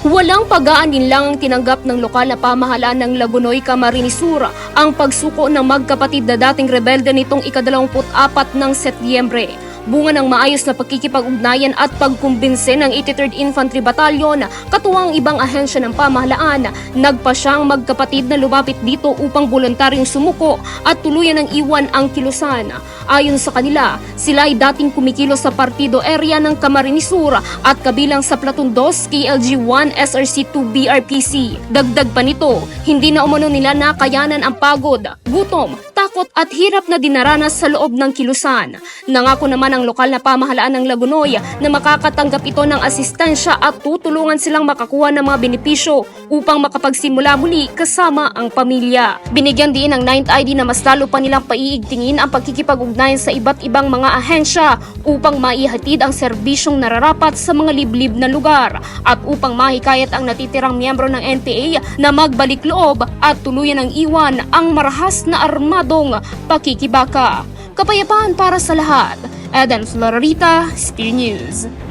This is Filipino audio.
Walang pag-aaninlang ang tinanggap ng lokal na pamahalaan ng Lagunoy, Camarines Sur ang pagsuko ng magkapatid na dating rebelde nitong ika-24 ng Setyembre. Bunga ng maayos na pagkikipag-ugnayan at pagkumbinse ng 83rd Infantry Battalion, katuwang ibang ahensya ng pamahalaan, nagpa siyang magkapatid na lumapit dito upang voluntaryong sumuko at tuluyan ng iwan ang kilusan. Ayon sa kanila, sila ay dating kumikilos sa partido area ng Camarines Sur at kabilang sa Platoon 2 KLG-1 SRC-2 BRPC. Dagdag pa nito, hindi na umano nila nakayanan ang pagod, gutom, takot at hirap na dinaranas sa loob ng kilusan. Nangako naman ang lokal na pamahalaan ng Lagunoy na makakatanggap ito ng asistensya at tutulungan silang makakuha ng mga benepisyo upang makapagsimula muli kasama ang pamilya. Binigyan din ng 9th ID na mas lalo pa nilang paiigtingin ang pagkikipag-ugnayan sa iba't ibang mga ahensya upang maihatid ang serbisyong nararapat sa mga liblib na lugar at upang mahikayat ang natitirang miyembro ng NPA na magbalik loob at tuluyan ng iwan ang marahas na armadong pakikibaka. Kapayapaan para sa lahat. Eden Florarita, Spear News.